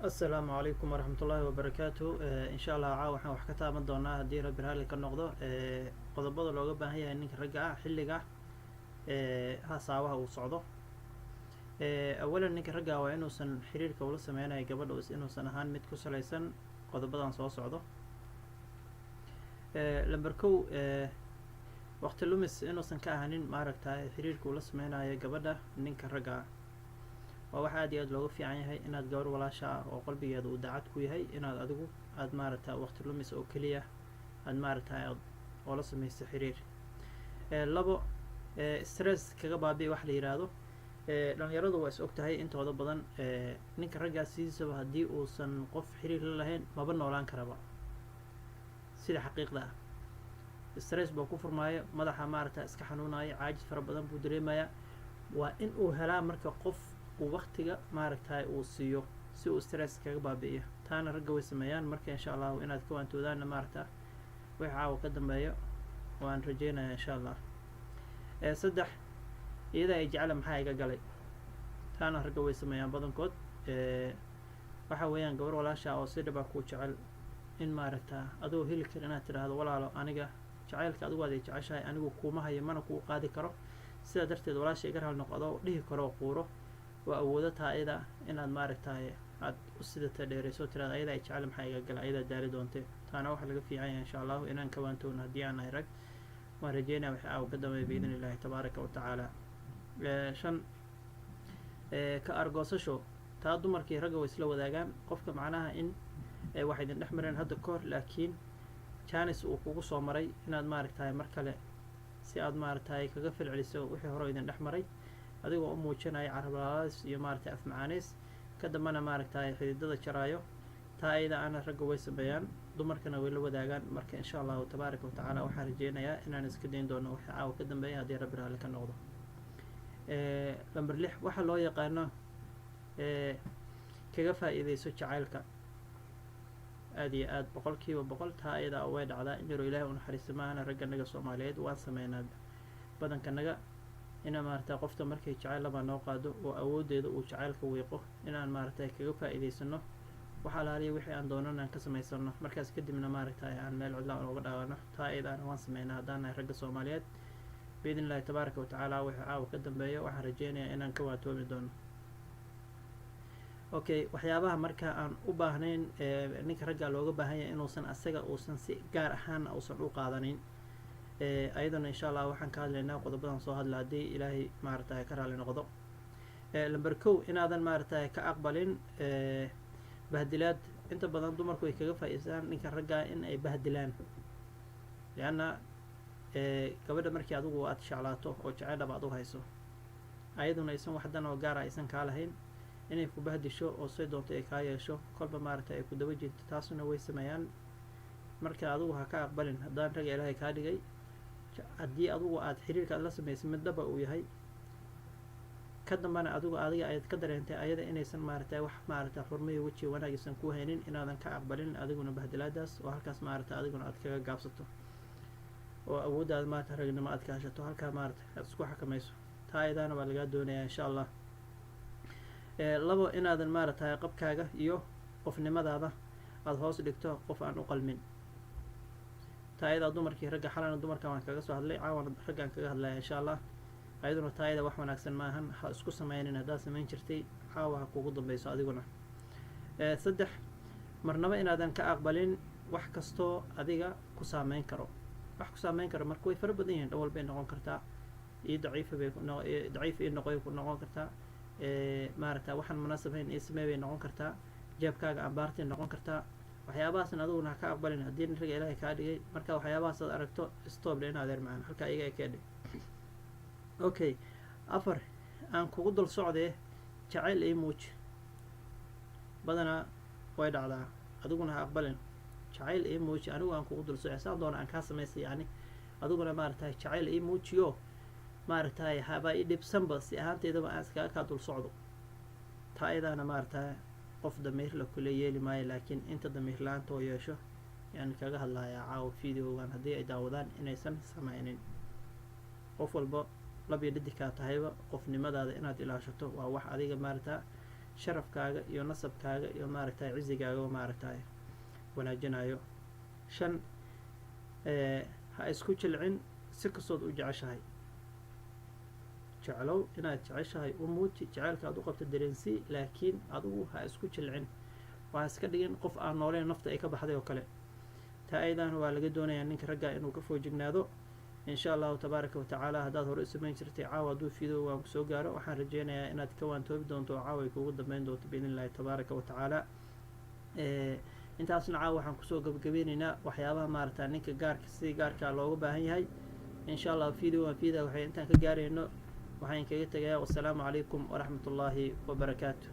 السلام عليكم ورحمة الله وبركاته. إن شاء الله waxaan wax ka taaban doonaa haddii rabbi raalli ka noqdo qodobada looga baahan yahay ninka ragga ah xilliga hasaabaha uu socdo. awalan ninka ragga waa inuusan xiriirka ula sameynayo gabadha inuusan ahaan mid ku salaysan qodobadan soo socdo. lambar kow waqti lumis inuusan ka ahanin maaragtay xiriirka ula sameynayo gabadha ninka ragga ah. waa wax aad iyo aad looga fiican yahay inaad gabar walaasha ah oo qalbigeeda uu daacad ku yahay inaad adigu aad maaragtay waqti lumis oo keliya aad maaragtay oo la samaysto xiriir. labo stress kaga baabi'i wax la yiraahdo. dhalinyaradu waa is ogtahay intooda badan ninka raggaa sidiisaba haddii uusan qof xiriir la lahayn maba noolaan karaba sida xaqiiqda ah. stress baa ku furmaayo, madaxa maaragtay iska xanuunaya, caajis fara badan buu dareemayaa. waa in uu helaa marka qof uu waqtiga maaragtay uu siiyo si uu stress kaga baabi'iyo. taana ragga way sameeyaan, marka insha allahu inaad ka waantoodaanna maaragta wixii caawa ka dambeeyo waan rajeynayaa insha allah. saddex iyada ay jecla maxaa iga galay. taana ragga way sameeyaan badankood. waxa weeyaan gabar walaasha oo si dhib ah kuu jecel in maaragta adoo heli kar inaad tidhaahdo walaalo aniga jacaylka adigu aad jeceshahay anigu kuuma hayo mana kuu qaadi karo, sidaa darteed walaasha iga raali noqdo dhihi karo quuro waa awoodo taa ayada inaad maaragtay aad u sidata dheerayso tiraada ayada ay jecel maxaa iga gala ayada daali doonte. taana waxa laga fiican yahay insha allahu inaan ka waantoono haddii aan nahay rag. waan rajeynaya wixii aaw ka dambeeya biidn illaahi tabaaraka wa tacaala. shan ka argoosasho. taa dumarkii ragga way isla wadaagaan qofka macnaha in wax idin dhex mareen hadda kahor laakiin jaanis uu kugu soo maray inaad maaragtay mar kale si aad maaragtay kaga falceliso wixii hore idin dhex maray adigoo u muujinaya carabalaalays iyo maaragtay af macaaneys ka dambana maaragtay xididada jaraayo. taa ayada ana ragga way sameeyaan dumarkana way la wadaagaan. marka insha allahu tabaaraka wa tacaala waxaan rajeynayaa inaan iska dayn doono wixii caawa ka dambeeya haddii rabbi raalli ka noqdo. lambar lix waxaa loo yaqaano kaga faa'iidayso jacaylka. aad iyo aad boqolkiiba boqol taa ayada way dhacdaa in yaroo ilaahay u naxariista maahana ragganaga soomaaliyeed waan sameynaa badankanaga inaan maaragtay qofta markay jacayl labaa noo qaado oo awoodeeda uu jacaylka wiiqo inaan maaragtay kaga faa'iidaysano wax alaaliya wixii aan doonan aan ka samaysano markaas kadibna maaragtay aan meel cidla uga dhaawano. taa ayadaana waan sameynaa haddaan nahay ragga soomaaliyeed biidn illaahi tabaaraka wa tacaala. wixii caawa ka dambeeyo waxaan rajeynayaa inaan ka waantoomi doono. okay waxyaabaha marka aan u baahnayn ninka ragga looga baahan yahay inuusan asaga uusan si gaar ahaan uusan u qaadanin. ayadana insha allah waxaan ka hadlaynaa qodobadan soo hadla haddii ilaahay maaragtay ka raali noqdo. lambar kow inaadan maaragtay ka aqbalin bahdilaad. inta badan dumarku ay kaga faa'iideystaan ninka ragga in ay bahdilaan lianna gabadha markii adigu aad jeclaato oo jeceylaba aad u hayso ayaduna aysan waxdan oo gaara aysan kaa lahayn inay ku bahdisho oo say doonto ay kaa yeesho kolba maaragtay ay ku daba jirto taasuna way sameeyaan. marka adigu ha ka aqbalin haddaan ragga ilaahay kaa dhigay haddii adigu aad xiriirka aad la samaysay mid dhaba uu yahay ka dambana adiga ayaad ka dareentay ayada inaysan maaragtay wax maaragtay xurmaiyo weji wanaagsan ku haynin inaadan ka aqbalin adiguna bahdilaadaas oo halkaas maaragtay adiguna aad kaga gaabsato oo awooddaada maaragtay ragnimo aad ka hashato halkaa maaragtay aad isku xakamayso. taa ayadaana waa lagaa doonayaa insha allah. labo inaadan maaragtay qabkaaga iyo qofnimadaada aada hoos dhigto qof aan u qalmin. taa ayada dumarkii ragga xalana dumarkan waan kaga soo hadlay caawana raggaan kaga hadlaya insha allah. ayaduna taa ayada wax wanaagsan maahan ha isku sameynin haddaad samayn jirtay caawa ha kugu dambeyso adiguna. saddex marnaba inaadan ka aqbalin wax kastoo adiga ku saameyn karo. wax ku saameyn karo marka way fara badan yihiin dhawal bay noqon kartaa iyo daciifa bay daciif iyo noqoy ku noqon kartaa. maaragta waxaan munaasabayn iyo samee bay noqon kartaa. jeebkaaga ambaartay noqon kartaa. waxyaabahaasna adiguna ha ka aqbalin haddii ragga ilaahay kaa dhigay marka waxyaabahaas aad aragto stooble in adeer macaan halkaa iyaga ay keedhi. okay afar aan kugu dul socdee jacayl ii muuji. badanaa way dhacdaa adiguna ha aqbalin jacayl ii muuji anigu aan kugu dul socday saan doona aan kaa samaystay yani adiguna maaragtay jacayl ii muujiyo maaragtay habaa ii dhibsanba si ahaanteedaba aan iskaga kaa dul socdo. taa ayadaana maaragtay qof damiir la kule yeeli maayo laakiin inta damiir la-aanta oo yeesho yaan kaga hadlayaa caawa videogan haddii ay daawadaan inaysan sameynin. qof walba labiyo dhadikaa tahayba qofnimadaada inaad ilaashato waa wax adiga maaragta sharafkaaga iyo nasabkaaga iyo maaragtay cizigaaga maaragtay wanaajinayo. 5 ha isku jilcin si kastood u jeceshahay. jeclow inaad jeceshahay u muuji jacaylka aad u qabto dareensii, laakiin adigu ha isku jilcin. waa iska dhigin qof aan nooleen nafta ay ka baxday oo kale. taa aydan waa laga doonayaa ninka ragga inuu ka foojignaado. in sha allahu tabaaraka wa tacaala haddaad hore u samayn jirtay caawa hadduu fido waan kusoo gaaro, waxaan rajeynayaa inaad ka waantoobi doonto oo caawa ay kuugu dambeyn doonto biidni illahi tabaaraka wa tacaala. intaasna caawa waxaan kusoo gabagabeynaynaa waxyaabaha maaragta ninka gaarka si gaarkaa looga baahan yahay. in sha allah video waxay intaan ka gaarayno waxaan kaga tegayaa. wassalaamu calaykum waraxmat ullaahi wabarakaatu.